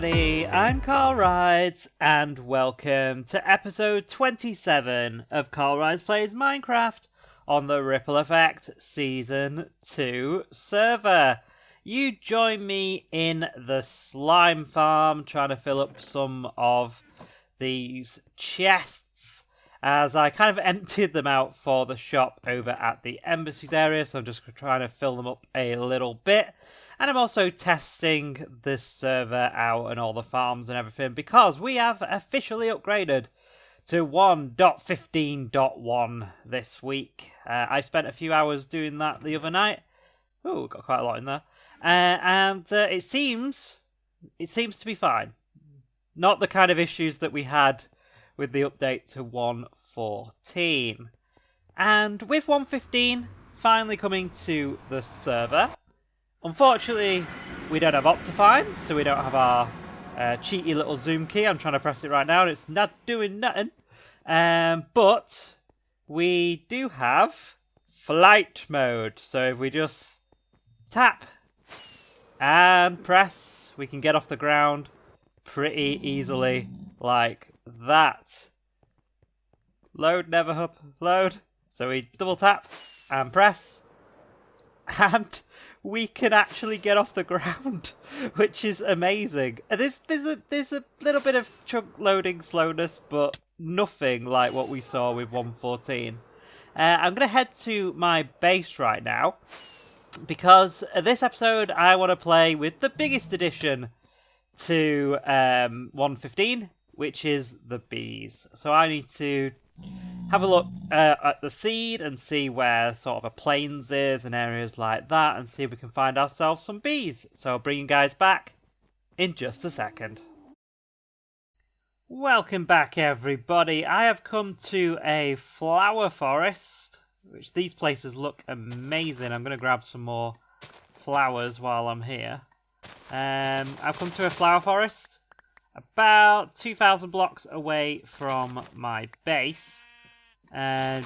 everybody, I'm CarlRyds and welcome to episode 27 of CarlRyds Plays Minecraft on the Ripple Effect Season 2 server. You join me in the slime farm trying to fill up some of these chests as I kind of emptied them out for the shop over at the embassies area, so I'm just trying to fill them up a little bit. And I'm also testing this server out and all the farms and everything because we have officially upgraded to 1.15.1 this week. I spent a few hours doing that the other night. Oh, got quite a lot in there. And it seems to be fine. Not the kind of issues that we had with the update to 1.14. And with 1.15 finally coming to the server, unfortunately, we don't have Optifine, so we don't have our cheaty little zoom key. I'm trying to press it right now, and it's not doing nothing. But we do have flight mode. So if we just tap and press, we can get off the ground pretty easily like that. Load, never hub, load. So we double tap and press, and we can actually get off the ground, which is amazing. There's a little bit of chunk loading slowness, but nothing like what we saw with 1.14. I'm going to head to my base right now, because this episode I want to play with the biggest addition to 1.15, which is the bees. So I need to have a look at the seed and see where sort of a plains is and areas like that, and see if we can find ourselves some bees. So I'll bring you guys back in just a second. Welcome back, everybody. I have come to a flower forest, which these places look amazing. I'm going to grab some more flowers while I'm here. I've come to a flower forest about 2,000 blocks away from my base,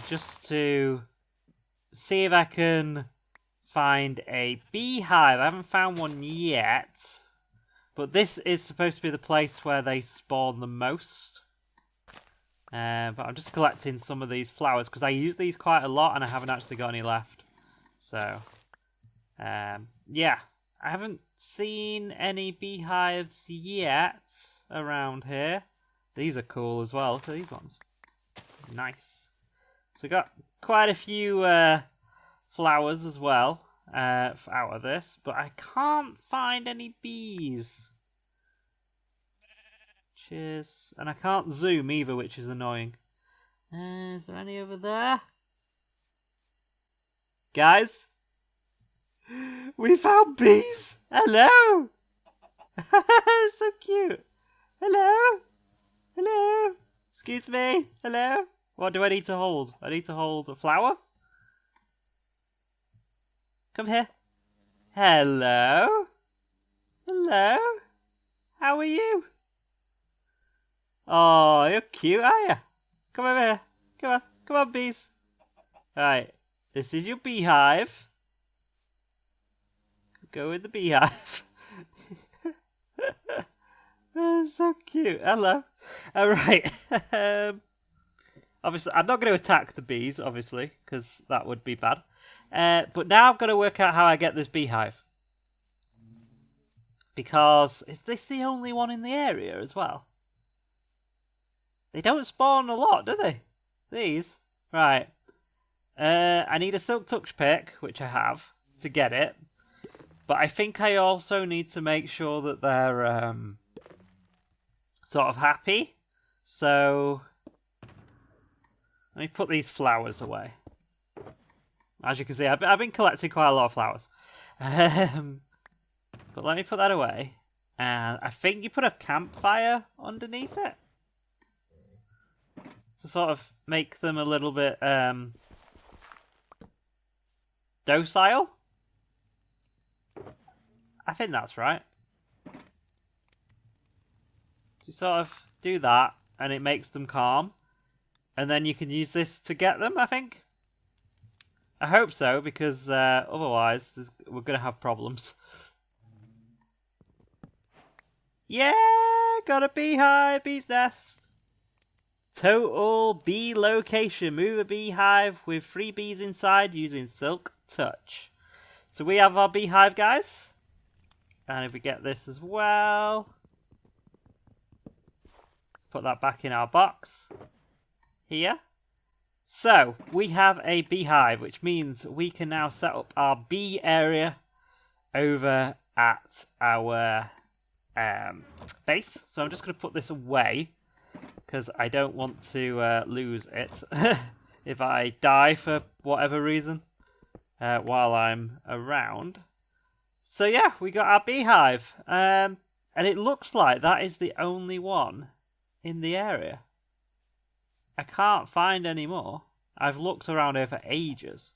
just to see if I can find a beehive. I haven't found one yet, but this is supposed to be the place where they spawn the most. But I'm just collecting some of these flowers because I use these quite a lot and I haven't actually got any left. So, yeah, I haven't seen any beehives yet around here. These are cool as well. Look at these ones. Nice. So we got quite a few flowers as well out of this, but I can't find any bees. Cheers. And I can't zoom either, which is annoying. Is there any over there? Guys? We found bees! Hello! So cute! Hello? Hello? Excuse me? Hello? What do I need to hold? I need to hold a flower? Come here. Hello? Hello? How are you? Oh, you're cute, are you? Come over here. Come on, bees. Right, this is your beehive. Go in the beehive. Oh, so cute. Hello. Alright. Obviously, I'm not going to attack the bees, obviously, because that would be bad. But now I've got to work out how I get this beehive. Because, is this the only one in the area as well? They don't spawn a lot, do they? These? Right. I need a silk touch pick, which I have, to get it. But I think I also need to make sure that they're sort of happy. So let me put these flowers away. As you can see, I've been collecting quite a lot of flowers. But let me put that away. And I think you put a campfire underneath it to sort of make them a little bit docile. I think that's right. So you sort of do that, and it makes them calm. And then you can use this to get them, I think. I hope so, because otherwise we're going to have problems. Yeah, got a beehive, bee's nest. Total bee location. Move a beehive with 3 bees inside using Silk Touch. So we have our beehive, guys. And if we get this as well, put that back in our box here. So we have a beehive, which means we can now set up our bee area over at our base. So I'm just going to put this away because I don't want to lose it if I die for whatever reason while I'm around. So yeah, we got our beehive, and it looks like that is the only one in the area. I can't find any more. I've looked around here for ages.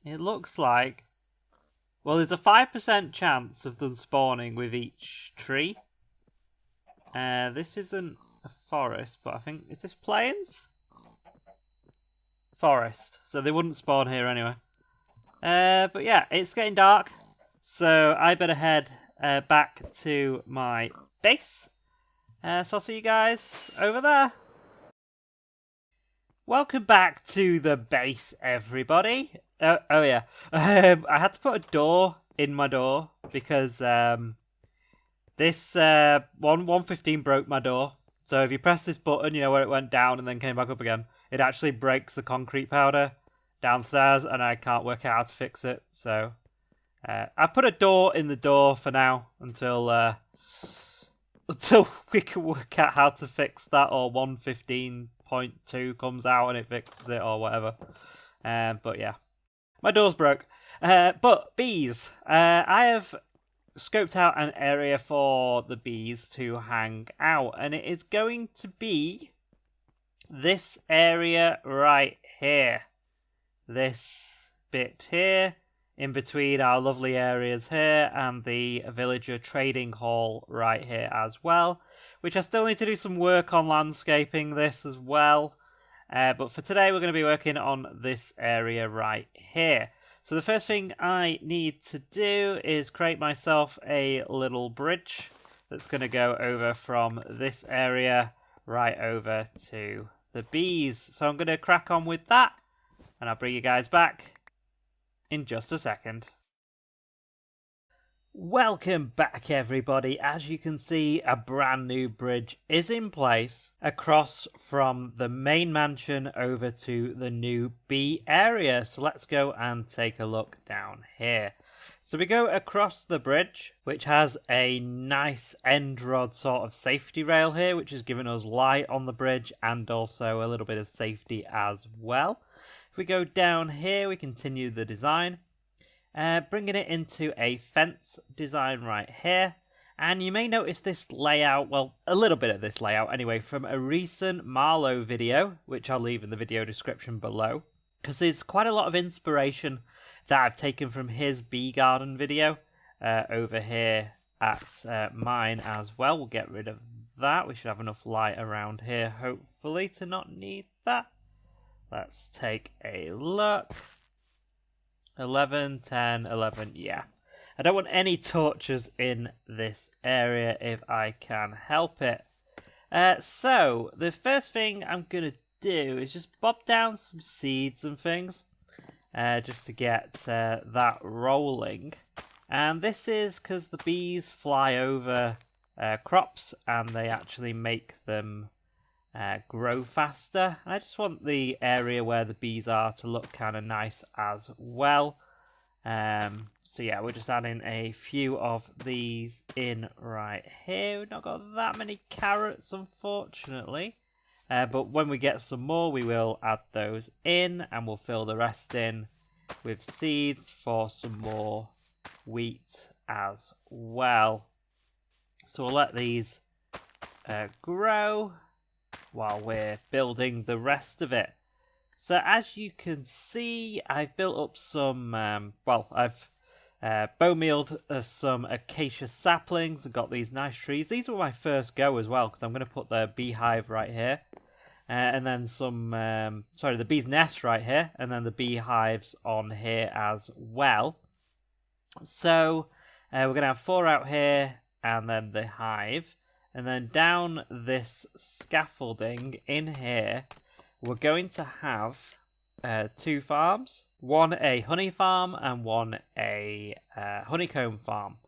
It looks like, well, there's a 5% chance of them spawning with each tree. This isn't a forest, but I think, is this plains? Forest, so they wouldn't spawn here anyway. But yeah, it's getting dark, so I better head back to my base. So I'll see you guys over there. Welcome back to the base, everybody. Oh yeah, I had to put a door in my door because this 115 broke my door. So if you press this button, you know where it went down and then came back up again, it actually breaks the concrete powder downstairs, and I can't work out how to fix it. So I've put a door in the door for now until we can work out how to fix that, or 115.2 comes out and it fixes it or whatever. But yeah, my door's broke. But bees, I have scoped out an area for the bees to hang out, and it is going to be this area right here. This bit here, in between our lovely areas here and the villager trading hall right here as well, which I still need to do some work on landscaping this as well. But for today, we're going to be working on this area right here. So the first thing I need to do is create myself a little bridge that's going to go over from this area right over to the bees. So I'm going to crack on with that, and I'll bring you guys back in just a second. Welcome back, everybody. As you can see, a brand new bridge is in place across from the main mansion over to the new bee area. So let's go and take a look down here. So we go across the bridge, which has a nice end rod sort of safety rail here, which is giving us light on the bridge and also a little bit of safety as well. If we go down here, we continue the design. Bringing it into a fence design right here. And you may notice this layout, well, a little bit of this layout anyway, from a recent Marlowe video, which I'll leave in the video description below, because there's quite a lot of inspiration that I've taken from his bee garden video over here at mine as well. We'll get rid of that. We should have enough light around here, hopefully, to not need that. Let's take a look. 11, 10, 11, yeah. I don't want any torches in this area if I can help it. So, the first thing I'm going to do is just bob down some seeds and things. Just to get that rolling. And this is because the bees fly over crops and they actually make them grow faster. I just want the area where the bees are to look kind of nice as well. So yeah, we're just adding a few of these in right here. We've not got that many carrots, unfortunately. But when we get some more, we will add those in, and we'll fill the rest in with seeds for some more wheat as well. So we'll let these grow while we're building the rest of it. So as you can see, I've built up some, I've bone mealed some acacia saplings and got these nice trees. These were my first go as well, because I'm going to put the beehive right here. And then the bee's nest right here, and then the beehives on here as well. So we're going to have 4 out here, and then the hive. And then down this scaffolding in here, we're going to have 2 farms. One a honey farm and one a honeycomb farm.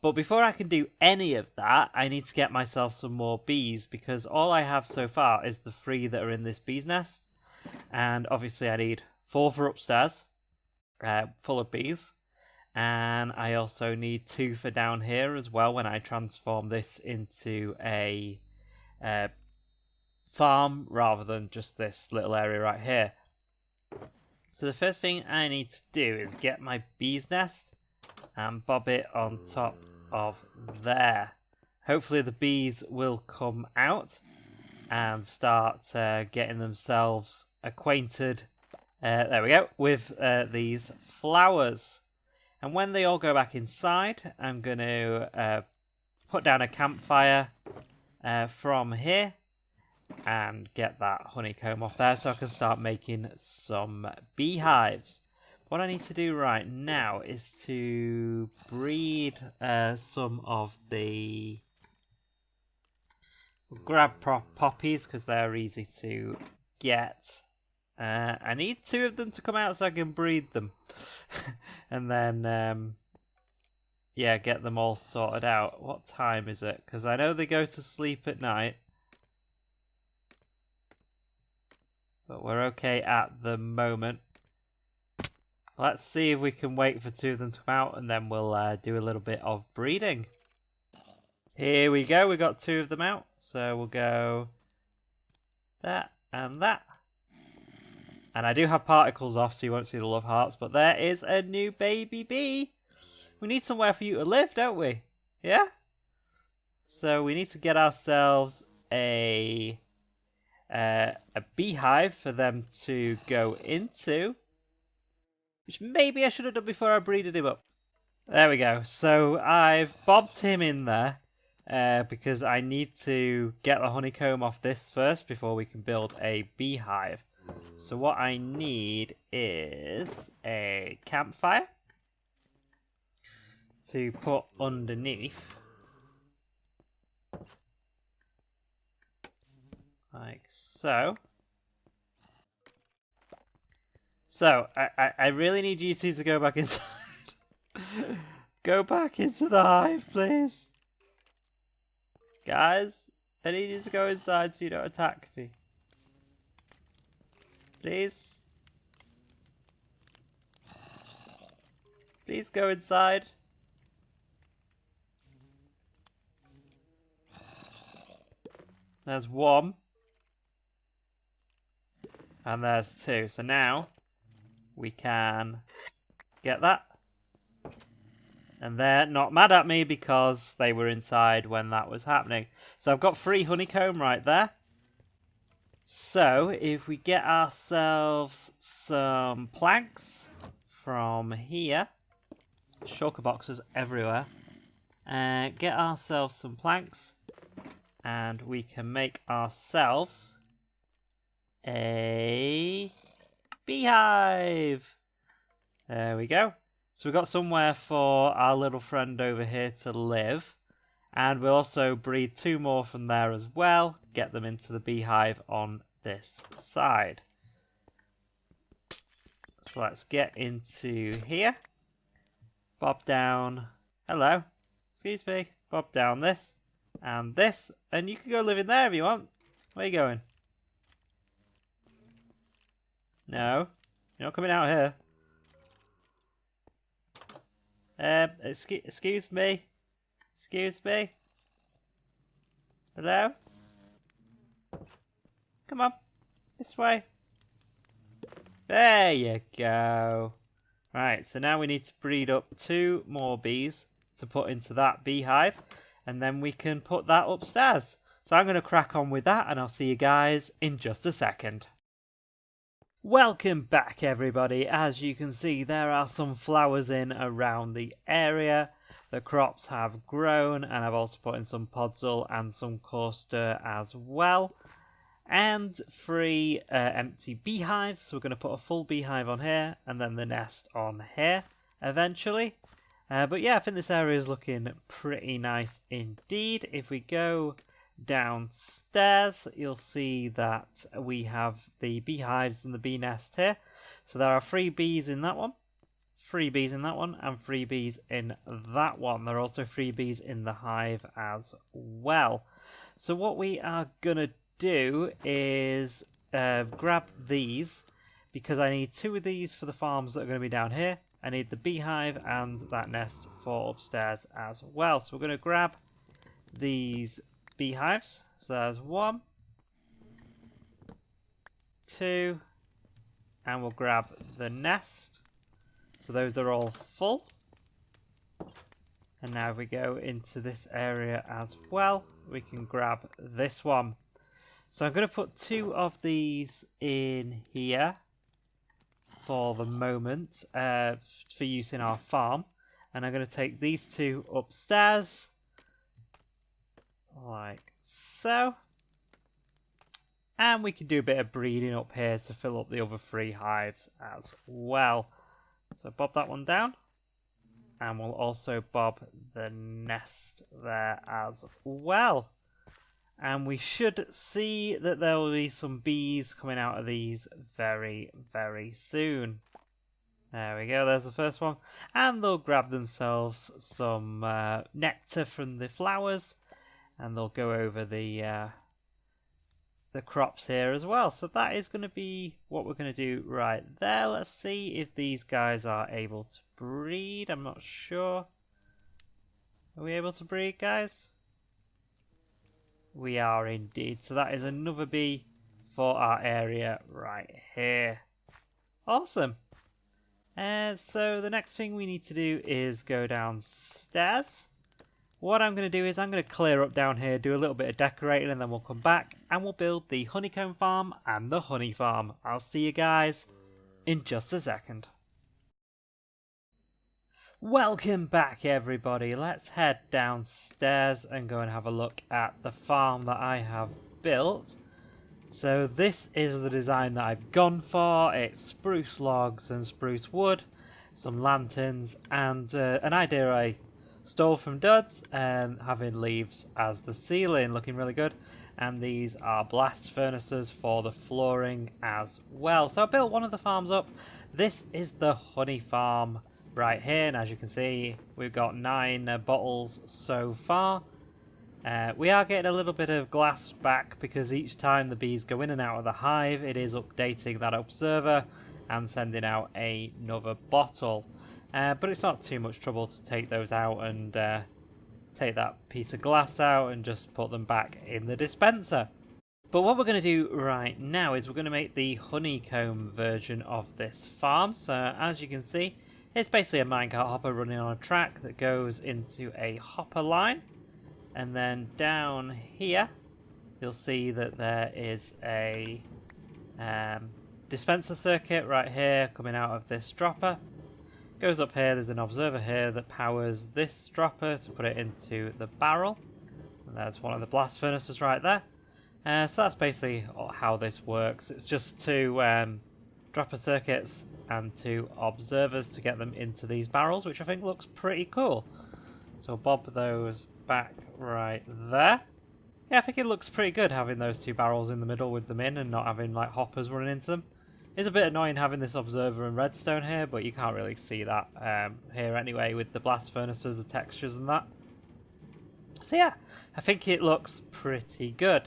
But before I can do any of that, I need to get myself some more bees, because all I have so far is the 3 that are in this bee's nest. And obviously I need 4 for upstairs, full of bees. And I also need 2 for down here as well when I transform this into a farm rather than just this little area right here. So the first thing I need to do is get my bee's nest and bob it on top of there. Hopefully the bees will come out and start getting themselves acquainted, there we go, with these flowers. And when they all go back inside, I'm going to put down a campfire from here and get that honeycomb off there so I can start making some beehives. What I need to do right now is to breed some of the... grab poppies because they're easy to get. I need 2 of them to come out so I can breed them. And then, yeah, get them all sorted out. What time is it? Because I know they go to sleep at night. But we're okay at the moment. Let's see if we can wait for 2 of them to come out, and then we'll do a little bit of breeding. Here we go, we got 2 of them out. So we'll go that and that. And I do have particles off, so you won't see the love hearts, but there is a new baby bee. We need somewhere for you to live, don't we? Yeah? So we need to get ourselves a beehive for them to go into, which maybe I should have done before I breeded him up. There we go. So I've bobbed him in there because I need to get the honeycomb off this first before we can build a beehive. So what I need is a campfire to put underneath. Like so. So, I really need you 2 to go back inside. Go back into the hive, please. Guys, I need you to go inside so you don't attack me. Please. Please go inside. There's 1. And there's 2. So now we can get that. And they're not mad at me because they were inside when that was happening. So I've got 3 honeycomb right there. So if we get ourselves some planks from here, shulker boxes everywhere, get ourselves some planks, and we can make ourselves a beehive. There we go. So we've got somewhere for our little friend over here to live. And we'll also breed 2 more from there as well. Get them into the beehive on this side. So let's get into here. Bob down. Hello. Excuse me. Bob down this and this. And you can go live in there if you want. Where are you going? No. You're not coming out here. Excuse me. Excuse me. Hello? Come on. This way. There you go. Right, so now we need to breed up 2 more bees to put into that beehive. And then we can put that upstairs. So I'm going to crack on with that, and I'll see you guys in just a second. Welcome back, everybody. As you can see, there are some flowers in around the area. The crops have grown, and I've also put in some podzol and some coarse dirt as well. And 3 empty beehives. So we're going to put a full beehive on here, and then the nest on here eventually. But yeah, I think this area is looking pretty nice indeed. If we go downstairs, you'll see that we have the beehives and the bee nest here. So there are 3 bees in that one, 3 bees in that one, and 3 bees in that one. There are also 3 bees in the hive as well. So what we are going to do is grab these, because I need 2 of these for the farms that are going to be down here. I need the beehive and that nest for upstairs as well. So we're going to grab these beehives. So there's 1, 2, and we'll grab the nest. So those are all full. And now if we go into this area as well, we can grab this one. So I'm going to put 2 of these in here for the moment, for use in our farm. And I'm going to take these 2 upstairs, like so. And we can do a bit of breeding up here to fill up the other 3 hives as well. So bob that one down. And we'll also bob the nest there as well. And we should see that there will be some bees coming out of these very, very soon. There we go, there's the first one. And they'll grab themselves some nectar from the flowers. And they'll go over the crops here as well. So that is going to be what we're going to do right there. Let's see if these guys are able to breed. I'm not sure. Are we able to breed, guys? We are indeed. So that is another bee for our area right here. Awesome. And so the next thing we need to do is go downstairs. What I'm going to do is I'm going to clear up down here, do a little bit of decorating, and then we'll come back and we'll build the honeycomb farm and the honey farm. I'll see you guys in just a second. Welcome back, everybody. Let's head downstairs and go and have a look at the farm that I have built. So this is the design that I've gone for. It's spruce logs and spruce wood, some lanterns, and an idea I stole from Duds, having leaves as the ceiling, looking really good. And these are blast furnaces for the flooring as well. So I built one of the farms up. This is the honey farm right here, and as you can see, we've got 9 bottles so far. We are getting a little bit of glass back because each time the bees go in and out of the hive, it is updating that observer and sending out another bottle. But it's not too much trouble to take those out and take that piece of glass out and just put them back in the dispenser. But what we're going to do right now is we're going to make the honeycomb version of this farm. So as you can see, it's basically a minecart hopper running on a track that goes into a hopper line. And then down here, you'll see that there is a dispenser circuit right here coming out of this dropper. Goes up here, there's an observer here that powers this dropper to put it into the barrel. And there's one of the blast furnaces right there. So that's basically how this works. It's just 2 dropper circuits and 2 observers to get them into these barrels, which I think looks pretty cool. So bob those back right there. Yeah, I think it looks pretty good having those 2 barrels in the middle with them in and not having like hoppers running into them. It's a bit annoying having this observer and redstone here, but you can't really see that here anyway with the blast furnaces, the textures and that. So yeah, I think it looks pretty good.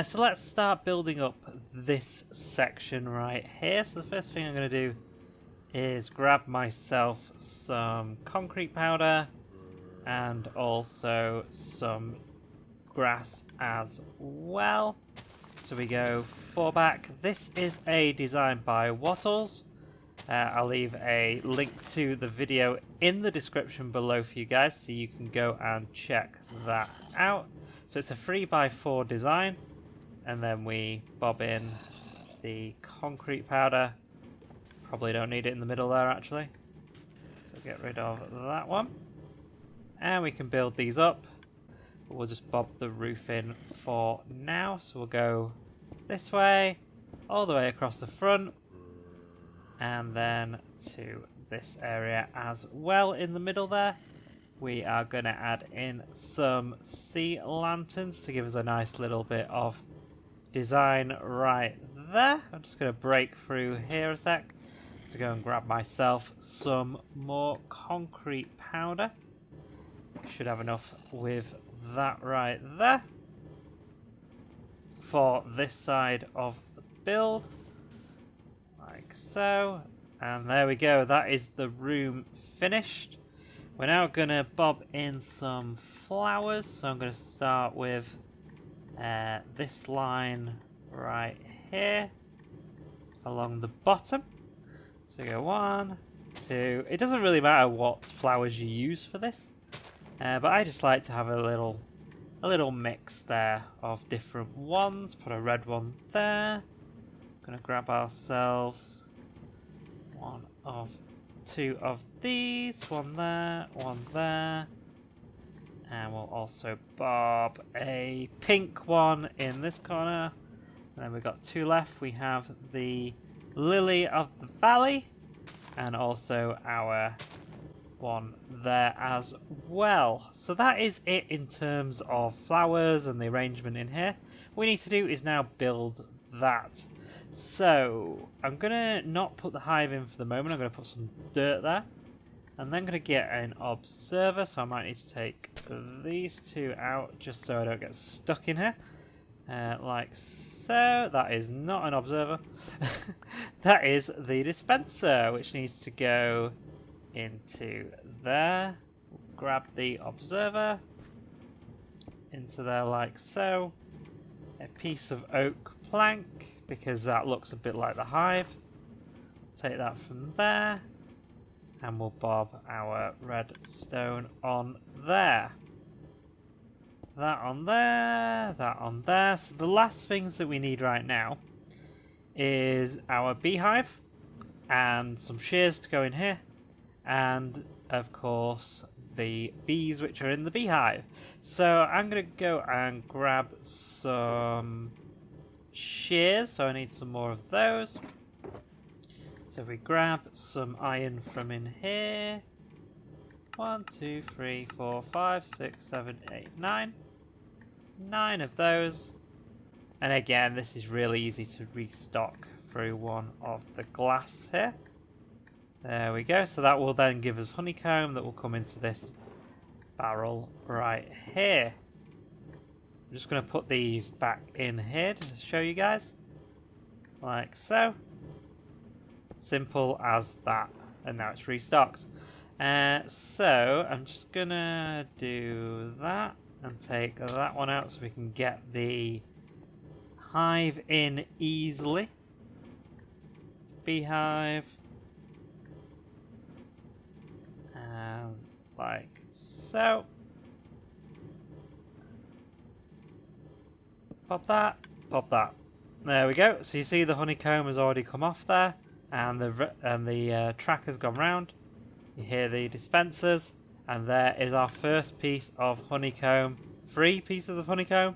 So let's start building up this section right here. So the first thing I'm going to do is grab myself some concrete powder and also some grass as well. So we go 4 back. This is a design by Wattles. I'll leave a link to the video in the description below for you guys so you can go and check that out. So it's a 3x4 design, and then we bob in the concrete powder. Probably don't need it in the middle there actually. So get rid of that one. And we can build these up. We'll just bob the roof in for now. So we'll go this way, all the way across the front, and then to this area as well in the middle there. We are going to add in some sea lanterns to give us a nice little bit of design right there. I'm just going to break through here a sec to go and grab myself some more concrete powder. Should have enough with that right there for this side of the build, like so. And there we go, that is the room finished. We're now going to bob in some flowers, so I'm going to start with this line right here along the bottom. So you go 1, 2, it doesn't really matter what flowers you use for this, but I just like to have a little mix there of different ones. Put a red one there. Gonna grab ourselves 2 of these, one there, and we'll also bob a pink one in this corner. And then we've got 2 left. We have the Lily of the Valley and also our one there as well. So that is it in terms of flowers and the arrangement in here. What we need to do is now build that. So I'm gonna not put the hive in for the moment. I'm gonna put some dirt there, and then gonna get an observer. So I might need to take these 2 out just so I don't get stuck in here, like so. That is not an observer. That is the dispenser, which needs to go into there. Grab the observer into there like so. A piece of oak plank, because that looks a bit like the hive. Take that from there, and we'll bob our redstone on there. That on there, that on there. So the last things that we need right now is our beehive and some shears to go in here, and of course the bees which are in the beehive. So I'm going to go and grab some shears, so I need some more of those. So if we grab some iron from in here, 1, 2, 3, 4, 5, 6, 7, 8, 9. 9 of those. And again, this is really easy to restock through one of the glass here. There we go. So that will then give us honeycomb that will come into this barrel right here. I'm just going to put these back in here to show you guys. Like so. Simple as that. And now it's restocked. So I'm just going to do that and take that one out so we can get the hive in easily. Beehive. And like so. Pop that, pop that. There we go. So you see the honeycomb has already come off there, and the track has gone round. You hear the dispensers, and there is our first piece of honeycomb. 3 pieces of honeycomb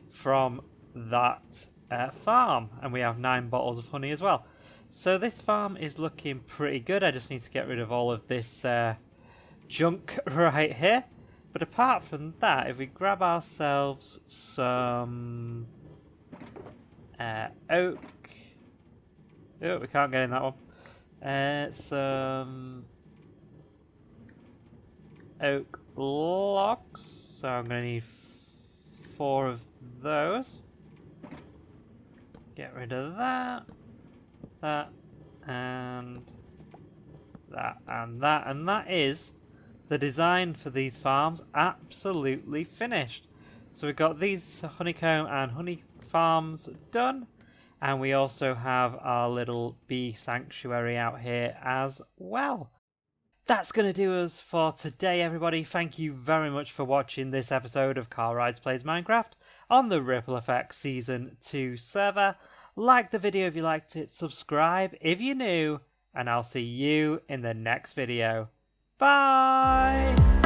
from that farm, and we have 9 bottles of honey as well. So this farm is looking pretty good. I just need to get rid of all of this junk right here. But apart from that, if we grab ourselves some oak. Oh, we can't get in that one. Some oak logs. So I'm going to need 4 of those. Get rid of that. That. And that. And that. And that is the design for these farms absolutely finished. So we've got these honeycomb and honey farms done, and we also have our little bee sanctuary out here as well. That's going to do us for today, everybody. Thank you very much for watching this episode of CarlRyds Plays Minecraft on the Ripple Effect Season 2 server. Like the video if you liked it, subscribe if you're new, and I'll see you in the next video. Bye!